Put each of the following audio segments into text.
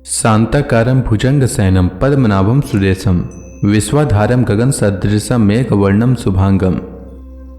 शांताकारं भुजंगशयनं पद्मनाभं सुरेशं विश्वाधारं गगनसदृशं मेघवर्णं शुभांगं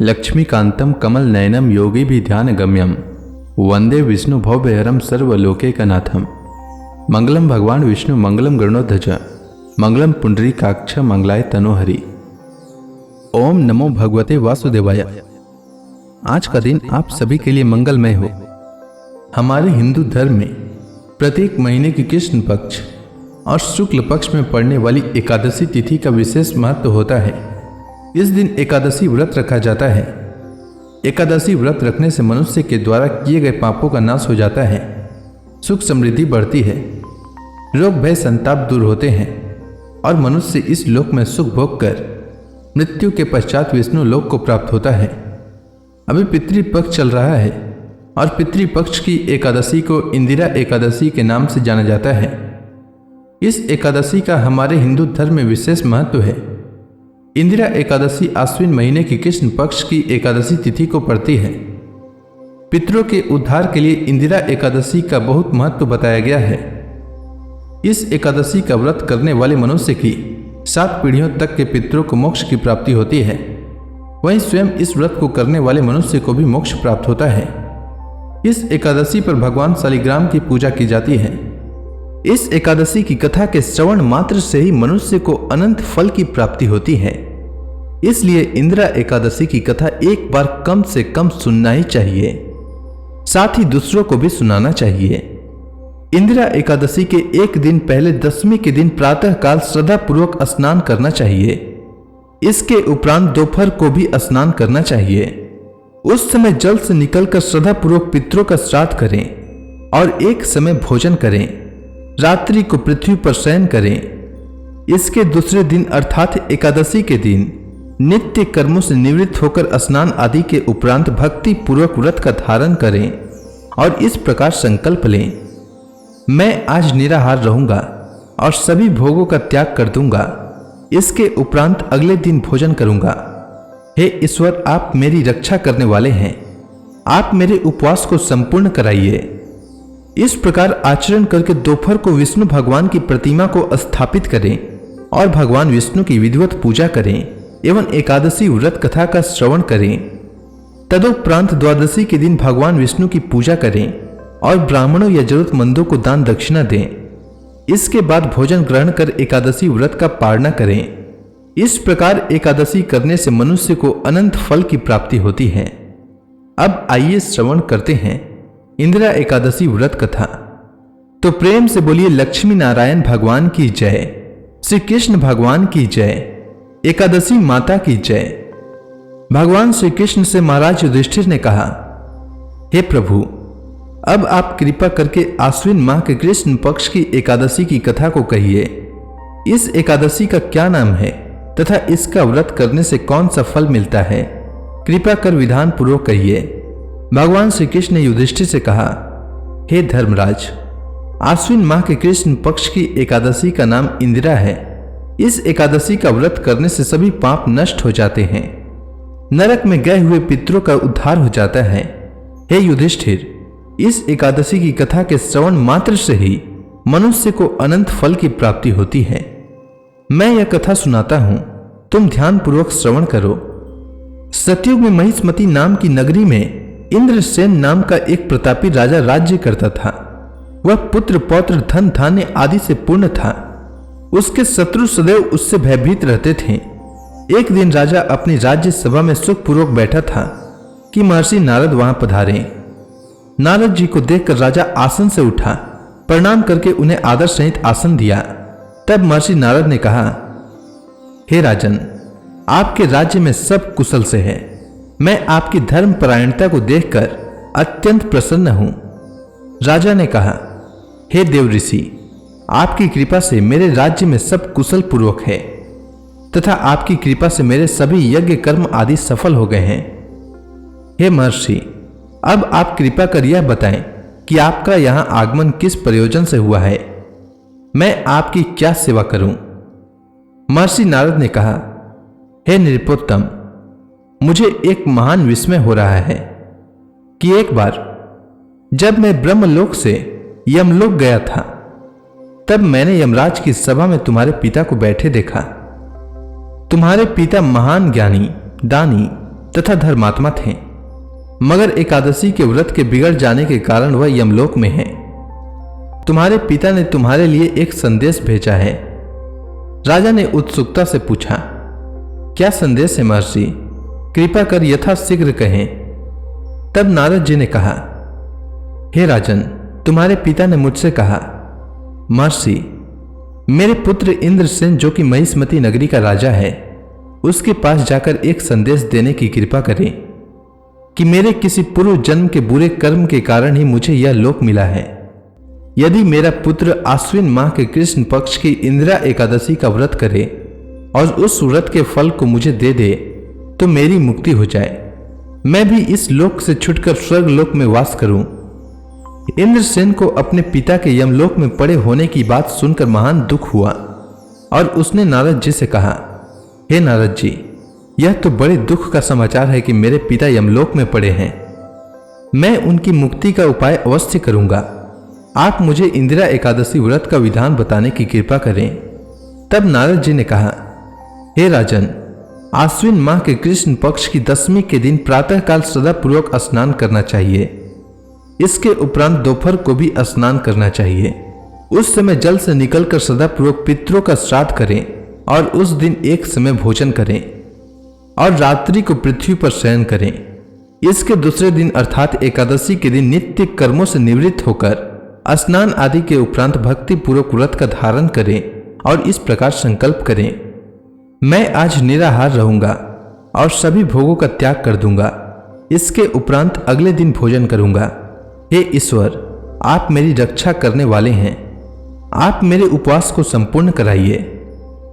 लक्ष्मीकान्तं कमलनयनं योगिभिध्यानगम्यं वंदे विष्णुभवभयहरं सर्वलोकैकनाथं। मंगलम भगवान विष्णु मंगलम गरुड़ध्वज मंगलम पुंडरीकाक्ष मंगलाय तनोहरि। ओम नमो भगवते वासुदेवाय। आज का दिन आप सभी के लिए मंगलमय हो। हमारे हिंदू धर्म में प्रत्येक महीने की कृष्ण पक्ष और शुक्ल पक्ष में पड़ने वाली एकादशी तिथि का विशेष महत्व होता है। इस दिन एकादशी व्रत रखा जाता है। एकादशी व्रत रखने से मनुष्य के द्वारा किए गए पापों का नाश हो जाता है, सुख समृद्धि बढ़ती है, रोग भय संताप दूर होते हैं और मनुष्य इस लोक में सुख भोग कर मृत्यु के पश्चात विष्णु लोक को प्राप्त होता है। अभी पितृपक्ष चल रहा है और पितृपक्ष की एकादशी को इंदिरा एकादशी के नाम से जाना जाता है। इस एकादशी का हमारे हिंदू धर्म में विशेष महत्व है। इंदिरा एकादशी आश्विन महीने की कृष्ण पक्ष की एकादशी तिथि को पड़ती है। पितरों के उद्धार के लिए इंदिरा एकादशी का बहुत महत्व बताया गया है। इस एकादशी का व्रत करने वाले मनुष्य की 7 पीढ़ियों तक के पितरों को मोक्ष की प्राप्ति होती है। वहीं स्वयं इस व्रत को करने वाले मनुष्य को भी मोक्ष प्राप्त होता है। इस एकादशी पर भगवान शालिग्राम की पूजा की जाती है। इस एकादशी की कथा के श्रवण मात्र से ही मनुष्य को अनंत फल की प्राप्ति होती है। इसलिए इंदिरा एकादशी की कथा एक बार कम से कम सुनना ही चाहिए, साथ ही दूसरों को भी सुनाना चाहिए। इंदिरा एकादशी के एक दिन पहले दशमी के दिन प्रातः काल श्रद्धा पूर्वक स्नान करना चाहिए। इसके उपरांत दोपहर को भी स्नान करना चाहिए। उस समय जल से निकलकर श्रद्धा पूर्वक पितरों का श्राद्ध करें और एक समय भोजन करें। रात्रि को पृथ्वी पर शयन करें। इसके दूसरे दिन अर्थात एकादशी के दिन नित्य कर्मों से निवृत्त होकर स्नान आदि के उपरांत भक्ति पूर्वक व्रत का धारण करें और इस प्रकार संकल्प लें, मैं आज निराहार रहूंगा और सभी भोगों का त्याग कर दूंगा। इसके उपरांत अगले दिन भोजन करूंगा। हे ईश्वर, आप मेरी रक्षा करने वाले हैं, आप मेरे उपवास को संपूर्ण कराइए। इस प्रकार आचरण करके दोपहर को विष्णु भगवान की प्रतिमा को स्थापित करें और भगवान विष्णु की विधिवत पूजा करें एवं एकादशी व्रत कथा का श्रवण करें। तदुपरांत द्वादशी के दिन भगवान विष्णु की पूजा करें और ब्राह्मणों या जरूरतमंदों को दान दक्षिणा दें। इसके बाद भोजन ग्रहण कर एकादशी व्रत का पालना करें। इस प्रकार एकादशी करने से मनुष्य को अनंत फल की प्राप्ति होती है। अब आइए श्रवण करते हैं इंदिरा एकादशी व्रत कथा। तो प्रेम से बोलिए लक्ष्मी नारायण भगवान की जय, श्री कृष्ण भगवान की जय, एकादशी माता की जय। भगवान श्री कृष्ण से महाराज युधिष्ठिर ने कहा, हे प्रभु, अब आप कृपा करके आश्विन माह के कृष्ण पक्ष की एकादशी की कथा को कहिए। इस एकादशी का क्या नाम है तथा इसका व्रत करने से कौन सा फल मिलता है, कृपा कर विधान पूर्वक कहिए। भगवान श्री कृष्ण ने युधिष्ठिर से कहा, हे धर्मराज, आश्विन माह के कृष्ण पक्ष की एकादशी का नाम इंदिरा है। इस एकादशी का व्रत करने से सभी पाप नष्ट हो जाते हैं, नरक में गए हुए पितरों का उद्धार हो जाता है। हे युधिष्ठिर, इस एकादशी की कथा के श्रवण मात्र से ही मनुष्य को अनंत फल की प्राप्ति होती है। मैं यह कथा सुनाता हूं, तुम ध्यान पूर्वक श्रवण करो। सतयुग में महिष्मती नाम की नगरी में इंद्रसेन नाम का एक प्रतापी राजा राज्य करता था। वह पुत्र पौत्र धन धान्य आदि से पूर्ण था। उसके शत्रु सदैव उससे भयभीत रहते थे। एक दिन राजा अपनी राज्य सभा में सुखपूर्वक बैठा था कि महर्षि नारद वहां पधारे। नारद जी को देखकर राजा आसन से उठा, प्रणाम करके उन्हें आदर सहित आसन दिया। तब महर्षि नारद ने कहा, हे राजन, आपके राज्य में सब कुशल से है। मैं आपकी धर्म परायणता को देखकर अत्यंत प्रसन्न हूं। राजा ने कहा, हे देव ऋषि, आपकी कृपा से मेरे राज्य में सब कुशल पूर्वक है तथा आपकी कृपा से मेरे सभी यज्ञ कर्म आदि सफल हो गए हैं। हे महर्षि, अब आप कृपा कर यह बताएं कि आपका यहां आगमन किस प्रयोजन से हुआ है, मैं आपकी क्या सेवा करूं? महर्षि नारद ने कहा, हे नृपोत्तम, मुझे एक महान विस्मय हो रहा है कि एक बार जब मैं ब्रह्मलोक से यमलोक गया था तब मैंने यमराज की सभा में तुम्हारे पिता को बैठे देखा। तुम्हारे पिता महान ज्ञानी, दानी तथा धर्मात्मा थे, मगर एकादशी के व्रत के बिगड़ जाने के कारण वह यमलोक में है। तुम्हारे पिता ने तुम्हारे लिए एक संदेश भेजा है। राजा ने उत्सुकता से पूछा, क्या संदेश है महर्षि? कृपा कर यथाशीघ्र कहें। तब नारद जी ने कहा, हे राजन, तुम्हारे पिता ने मुझसे कहा, महर्षि, मेरे पुत्र इंद्रसेन जो कि महिष्मती नगरी का राजा है, उसके पास जाकर एक संदेश देने की कृपा करें कि मेरे किसी पूर्व जन्म के बुरे कर्म के कारण ही मुझे यह लोक मिला है। यदि मेरा पुत्र आश्विन माह के कृष्ण पक्ष की इंदिरा एकादशी का व्रत करे और उस व्रत के फल को मुझे दे दे तो मेरी मुक्ति हो जाए, मैं भी इस लोक से छुटकर स्वर्ग लोक में वास करूं। इंद्रसेन को अपने पिता के यमलोक में पड़े होने की बात सुनकर महान दुख हुआ और उसने नारद जी से कहा, हे नारद जी, यह तो बड़े दुख का समाचार है कि मेरे पिता यमलोक में पड़े हैं। मैं उनकी मुक्ति का उपाय अवश्य करूंगा। आप मुझे इंदिरा एकादशी व्रत का विधान बताने की कृपा करें। तब नारद जी ने कहा, हे राजन, आश्विन माह के कृष्ण पक्ष की दशमी के दिन प्रातःकाल श्रद्धापूर्वक स्नान करना चाहिए। इसके उपरांत दोपहर को भी स्नान करना चाहिए। उस समय जल से निकलकर श्रद्धापूर्वक पितरों का श्राद्ध करें और उस दिन एक समय भोजन करें और रात्रि को पृथ्वी पर शयन करें। इसके दूसरे दिन अर्थात एकादशी के दिन नित्य कर्मों से निवृत्त होकर स्नान आदि के उपरांत भक्ति पूर्वक व्रत का धारण करें और इस प्रकार संकल्प करें, मैं आज निराहार रहूंगा और सभी भोगों का त्याग कर दूंगा। इसके उपरांत अगले दिन भोजन करूंगा। हे ईश्वर, आप मेरी रक्षा करने वाले हैं। आप मेरे उपवास को संपूर्ण कराइए।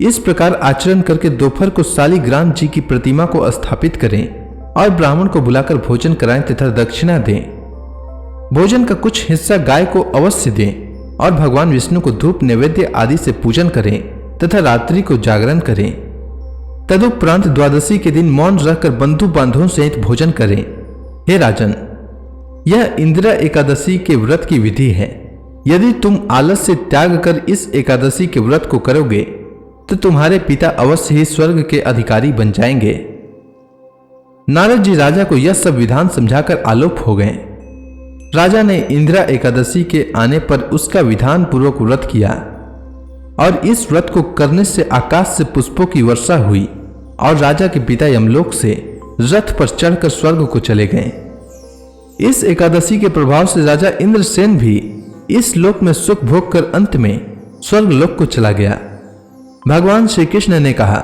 इस प्रकार आचरण करके दोपहर को शालिग्राम जी की प्रतिमा को स्थापित करें और ब्राह्मण को बुलाकर भोजन कराएं तथा दक्षिणा दें। भोजन का कुछ हिस्सा गाय को अवश्य दें और भगवान विष्णु को धूप नैवेद्य आदि से पूजन करें तथा रात्रि को जागरण करें। तदुपरांत द्वादशी के दिन मौन रहकर बंधु बांधवों सहित भोजन करें। हे राजन, यह इंदिरा एकादशी के व्रत की विधि है। यदि तुम आलस से त्याग कर इस एकादशी के व्रत को करोगे तो तुम्हारे पिता अवश्य ही स्वर्ग के अधिकारी बन जाएंगे। नारद जी राजा को यह सब विधान समझाकर आलोप हो गए। राजा ने इंदिरा एकादशी के आने पर उसका विधान पूर्वक व्रत किया और इस व्रत को करने से आकाश से पुष्पों की वर्षा हुई और राजा के पिता यमलोक से रथ पर चढ़कर स्वर्ग को चले गए। इस एकादशी के प्रभाव से राजा इंद्रसेन भी इस लोक में सुख भोग कर अंत में स्वर्ग लोक को चला गया। भगवान श्री कृष्ण ने कहा,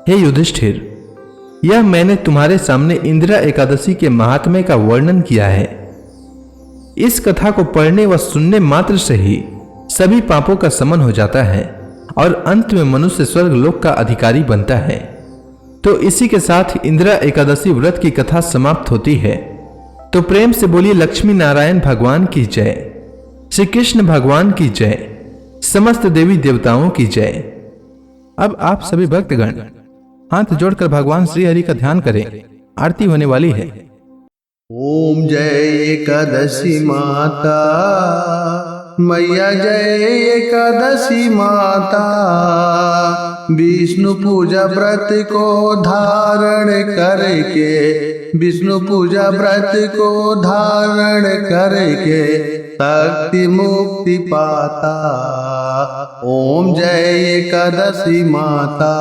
हे युधिष्ठिर, यह मैंने तुम्हारे सामने इंदिरा एकादशी के महात्म्य का वर्णन किया है। इस कथा को पढ़ने व सुनने मात्र से ही सभी पापों का शमन हो जाता है और अंत में मनुष्य स्वर्ग लोक का अधिकारी बनता है। तो इसी के साथ इंदिरा एकादशी व्रत की कथा समाप्त होती है। तो प्रेम से बोलिए लक्ष्मी नारायण भगवान की जय, श्री कृष्ण भगवान की जय, समस्त देवी देवताओं की जय। अब आप सभी भक्तगण हाथ जोड़कर भगवान श्री हरि का ध्यान करें। आरती होने वाली है। ओम जय एकादशी माता, मैया जय एकादशी माता। विष्णु पूजा व्रत को धारण करके, विष्णु पूजा व्रत को धारण करके शक्ति मुक्ति पाता। ओम जय एकादशी माता।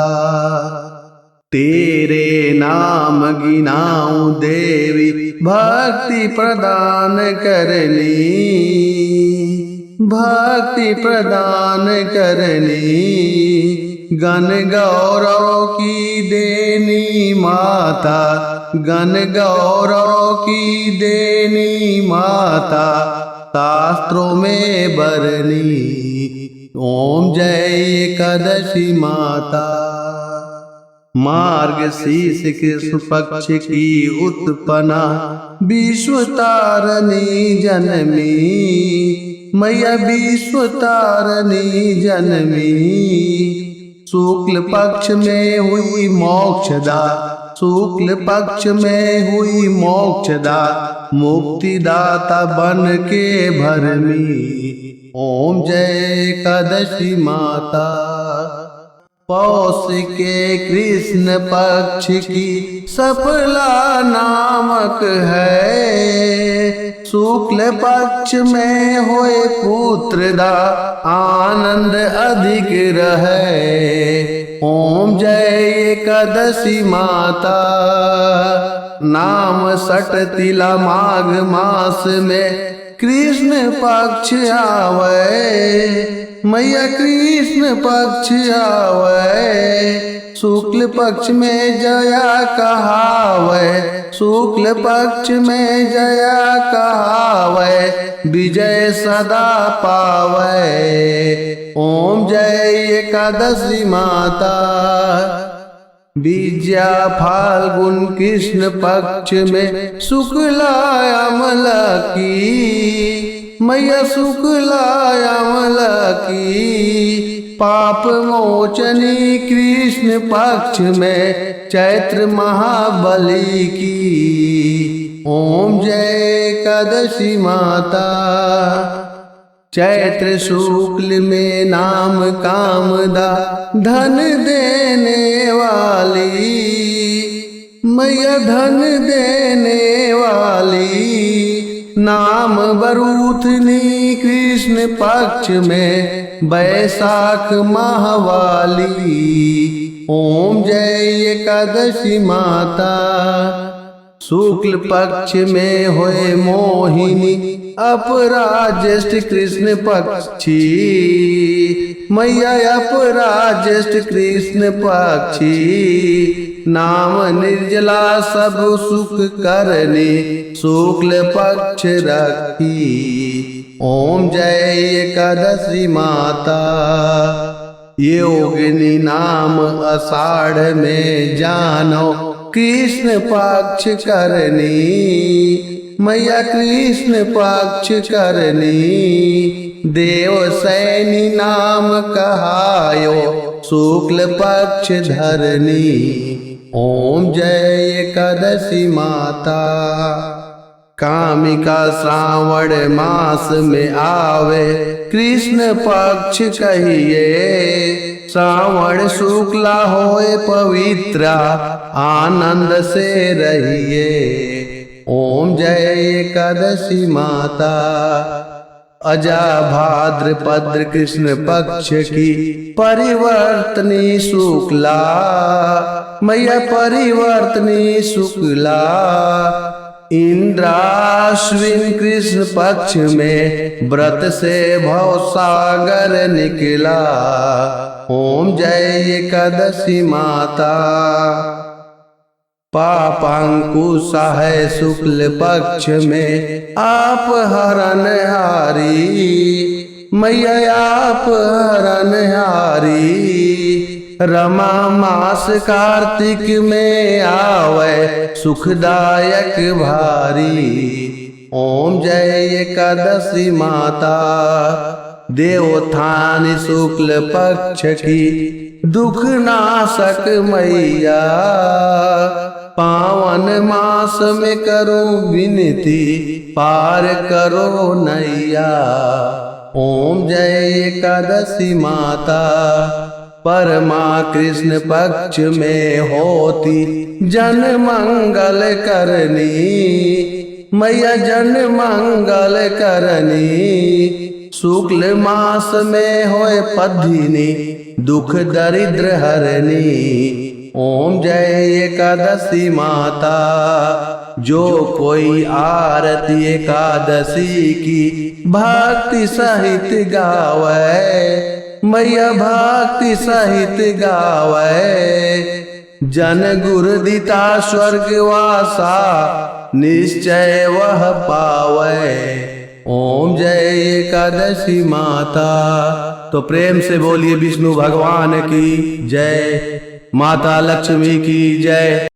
तेरे नाम गिनाऊं देवी, भक्ति प्रदान करनी, भक्ति प्रदान करनी। गण गौरव की देनी माता, गण गौरव की देनी माता, शास्त्रों में बरनी। ओम जय एकादशी माता। मार्गशीर्ष कृष्ण पक्ष की उत्पन्ना, विश्व तारणी जनमी, मैया विश्व तारणी जनमी। शुक्ल पक्ष में हुई मोक्षदा, शुक्ल पक्ष में हुई मोक्षदा, मुक्तिदाता बन के भरमी। ओम जय एकादशी माता। पौष के कृष्ण पक्ष की सफला नामक है। शुक्ल पक्ष में होए पुत्रदा आनंद अधिक रहे। ओम जय एकादशी माता। नाम सट तिला माघ मास में कृष्ण पक्ष आवे। मैया कृष्ण पक्ष आवे। शुक्ल पक्ष में जया कहावे। शुक्ल पक्ष में जया कहावे। विजय सदा पावे। ओम जय एकादशी माता। विद्या फाल्गुन कृष्ण पक्ष में शुक्ला अमला की। मैया शुक्ला अमला की। पाप मोचनी कृष्ण पक्ष में चैत्र महाबली की। ओम जय एकादशी माता। चैत्र शुक्ल में नाम कामदा धन देने वाली। मैया धन देने वाली। नाम बरूथनी कृष्ण पक्ष में बैसाख माहवाली। ओम जय एकादशी माता। शुक्ल पक्ष में होए मोहिनी अपराज्येष्ठ कृष्ण पक्षी। मैया अपराज्येष्ठ कृष्ण पक्षी। नाम निर्जला सब सुख करने शुक्ल पक्ष रखी। ओम जय एकादशी माता। योगिनी नाम आषाढ़ में जानो कृष्ण पक्ष करनी। मैया कृष्ण पक्ष करनी। देव सैनी नाम कहायो शुक्ल पक्ष धरनी। ओम जय एकादशी माता। कामिका श्रावण मास में आवे कृष्ण पक्ष कहिए। श्रावण शुक्ला होए पवित्र आनंद से रहिए। ओम जय एकादशी माता। अजा भाद्रपद कृष्ण पक्ष की परिवर्तनी शुक्ला। मैया परिवर्तनी शुक्ला। इंद्राश्विन कृष्ण पक्ष में व्रत से भवसागर निकला। ओम जय एकादशी माता। पापांकुश है शुक्ल पक्ष में आप हरणहारी। मैया आप हरणहारी। रमा मास कार्तिक में आवे सुखदायक भारी। ओम जय एकादशी माता। देवोत्थान शुक्ल पक्ष की दुख नाशक मैया। पावन मास में करो विनती पार करो नैया। ओम जय एकादशी माता। परमा कृष्ण पक्ष में होती जन मंगल करनी। मैया जन मंगल करनी। शुक्ल मास में होए पद्धिनी दुख दरिद्र हरनी। ओम जय एकादशी माता। जो कोई आरती एकादशी की भक्ति सहित गावे। मैया भक्ति सहित गावे। जन गुरु दिता स्वर्गवासा निश्चय वह पावे। ओम जय एकादशी माता। तो प्रेम से बोलिए विष्णु भगवान की जय। माता लक्ष्मी की जय।